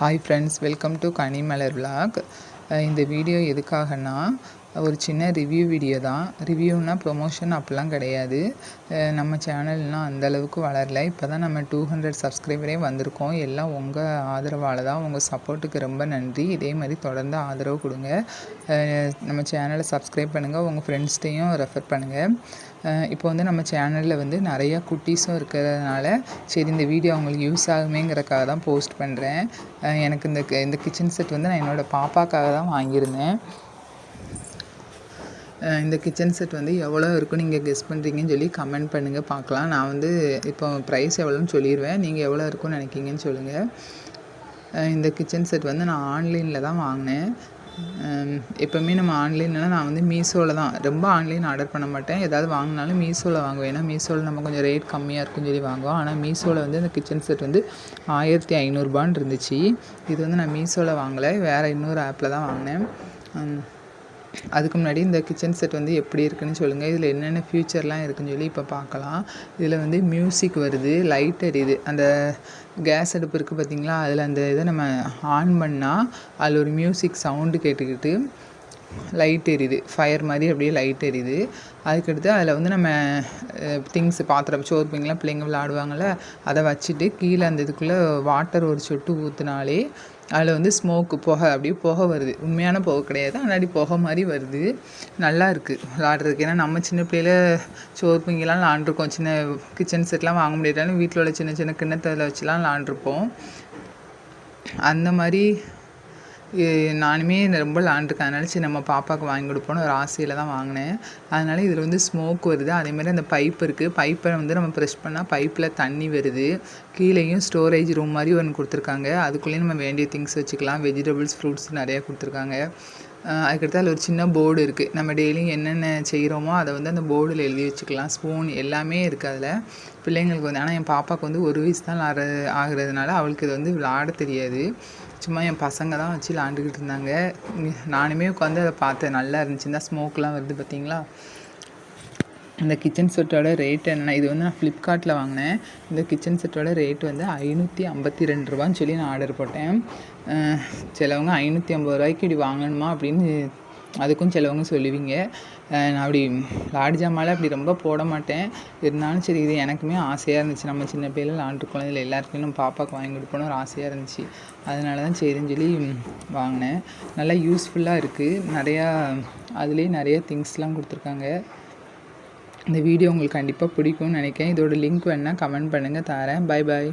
Hi friends, welcome to Kanimalar vlog. இந்த video எதுக்காகனா ஒரு சின்ன ரிவ்யூ வீடியோ தான். ரிவ்யூனா ப்ரொமோஷன் அப்படிலாம் கிடையாது. நம்ம சேனல்னால் அந்தளவுக்கு வளரல. இப்போ தான் நம்ம 200 சப்ஸ்கிரைபரே வந்திருக்கோம். எல்லாம் உங்கள் ஆதரவால் தான். உங்கள் சப்போர்ட்டுக்கு ரொம்ப நன்றி. இதே மாதிரி தொடர்ந்து ஆதரவு கொடுங்க. நம்ம சேனலை சப்ஸ்கிரைப் பண்ணுங்கள், உங்கள் ஃப்ரெண்ட்ஸ்டையும் ரெஃபர் பண்ணுங்கள். இப்போ வந்து நம்ம சேனலில் வந்து நிறையா குட்டீஸும் இருக்கிறதுனால சரி இந்த வீடியோ அவங்களுக்கு யூஸ் ஆகுமேங்கிறக்காக தான் போஸ்ட் பண்ணுறேன். எனக்கு இந்த கிச்சன் செட் வந்து நான் என்னோடய பாப்பாக்காக தான் வாங்கியிருந்தேன். இந்த கிச்சன் செட் வந்து எவ்வளோ இருக்கும் நீங்கள் கெஸ் பண்ணுறீங்கன்னு சொல்லி கமெண்ட் பண்ணுங்கள் பார்க்கலாம். நான் வந்து இப்போ ப்ரைஸ் எவ்வளோன்னு சொல்லிடுவேன். நீங்கள் எவ்வளோ இருக்குன்னு நினைக்கிங்கன்னு சொல்லுங்கள். இந்த கிச்சன் செட் வந்து நான் ஆன்லைனில் தான் வாங்கினேன். எப்போவுமே நம்ம ஆன்லைன்லாம் நான் வந்து மீஷோவில் தான் ரொம்ப ஆன்லைன் ஆர்டர் பண்ண மாட்டேன். ஏதாவது வாங்கினாலும் மீஷோவில் வாங்குவேன். ஏன்னா மீஷோவில் நம்ம கொஞ்சம் ரேட் கம்மியாக இருக்குன்னு சொல்லி வாங்குவோம். ஆனால் மீஷோவில் வந்து இந்த கிச்சன் செட் வந்து 1500 இருந்துச்சு. இது வந்து நான் மீஷோவில் வாங்கலை, வேறு இன்னொரு ஆப்பில் தான் வாங்கினேன். அதுக்கு முன்னாடி இந்த கிச்சன் செட் வந்து எப்படி இருக்குன்னு சொல்லுங்கள். இதில் என்னென்ன ஃபியூச்சர்லாம் இருக்குன்னு சொல்லி இப்போ பார்க்கலாம். இதில் வந்து மியூசிக் வருது, லைட் எரியுது. அந்த கேஸ் அடுப்பு இருக்குது பார்த்திங்களா, அதில் அந்த இதை நம்ம ஆன் பண்ணால் அதில் ஒரு மியூசிக் சவுண்டு கேட்டுக்கிட்டு லைட் எரியுது, ஃபயர் மாதிரி அப்படியே லைட் எரியுது. அதுக்கடுத்து அதில் வந்து நம்ம திங்ஸ் பாத்திரம் சோர்பிங்கெலாம் பிள்ளைங்க விளாடுவாங்கள்ல, அதை வச்சுட்டு கீழே அந்த இதுக்குள்ளே வாட்டர் ஒரு சொட்டு ஊற்றினாலே அதில் வந்து ஸ்மோக்கு புகை அப்படியே புகை வருது. உண்மையான புகை கிடையாது, ஆனால் புகை மாதிரி வருது. நல்லா இருக்குது விளாட்றதுக்கு. ஏன்னா நம்ம சின்ன பிள்ளையில சோர்பிங்கெலாம் விளாண்டுருக்கோம். சின்ன கிச்சன் செட்லாம் வாங்க முடியாட்டாலும் வீட்டில் உள்ள சின்ன சின்ன கிண்ணத்தில் வச்சுலாம் விளாண்டுருப்போம். அந்த மாதிரி நானுமே ரொம்ப விளாண்டுருக்கேன். அதனால சரி நம்ம பாப்பாவுக்கு வாங்கி கொடுப்போன்னு ஒரு ஆசையில் தான் வாங்கினேன். அதனால் இதில் வந்து ஸ்மோக் வருது. அதேமாதிரி அந்த பைப் இருக்குது, பைப்பை வந்து நம்ம ப்ரெஸ் பண்ணால் பைப்பில் தண்ணி வருது. கீழேயும் ஸ்டோரேஜ் ரூம் மாதிரி ஒன்று கொடுத்துருக்காங்க. அதுக்குள்ளேயும் நம்ம வேண்டிய திங்ஸ் வச்சுக்கலாம். வெஜிடபிள்ஸ், ஃப்ரூட்ஸ் நிறையா கொடுத்துருக்காங்க. அதுக்கடுத்து அதில் ஒரு சின்ன போர்டு இருக்குது. நம்ம டெய்லியும் என்னென்ன செய்கிறோமோ அதை வந்து அந்த போர்டில் எழுதி வச்சுக்கலாம். ஸ்பூன் எல்லாமே இருக்குது அதில். பிள்ளைங்களுக்கு வந்து, ஆனால் என் பாப்பாவுக்கு வந்து 1 வயசு தான் ஆகிறதுனால அவளுக்கு இது வந்து விளாட தெரியாது. சும்மா என் பசங்க தான் வச்சு விளாண்டுக்கிட்டு இருந்தாங்க. நானுமே உட்காந்து அதை பார்த்தேன், நல்லா இருந்துச்சு. இந்த ஸ்மோக்லாம் வருது பார்த்திங்களா. இந்த கிச்சன் செட்டோட ரேட் என்ன, இது வந்து நான் ஃப்ளிப்கார்ட்டில் வாங்கினேன். இந்த கிச்சன் செட்டோட ரேட் வந்து 552 ரூபான்னு சொல்லி நான் ஆர்டர் போட்டேன். சிலவங்க 550 ரூபாய்க்கு இப்படி வாங்கணுமா அப்படின்னு அதுக்கும் சிலவங்க சொல்லுவீங்க. நான் அப்படி லாடு ஜாமான்லாம் அப்படி ரொம்ப போட மாட்டேன். இருந்தாலும் சரி இது எனக்குமே ஆசையாக இருந்துச்சு. நம்ம சின்ன பிள்ளைல விளாண்டுருக்கோம், இதில் எல்லாருக்குமே நம்ம பாப்பாவுக்கு வாங்கி கொடுப்போன்னு ஒரு ஆசையாக இருந்துச்சு. அதனால தான் சரின்னு சொல்லி வாங்கினேன். நல்லா யூஸ்ஃபுல்லாக இருக்குது. நிறையா அதுலேயே நிறைய திங்ஸ்லாம் கொடுத்துருக்காங்க. இந்த வீடியோ உங்களுக்கு கண்டிப்பாக பிடிக்கும்னு நினைக்கிறேன். இதோட லிங்க் வேணுன்னா கமெண்ட் பண்ணுங்கள், தரேன். Bye bye.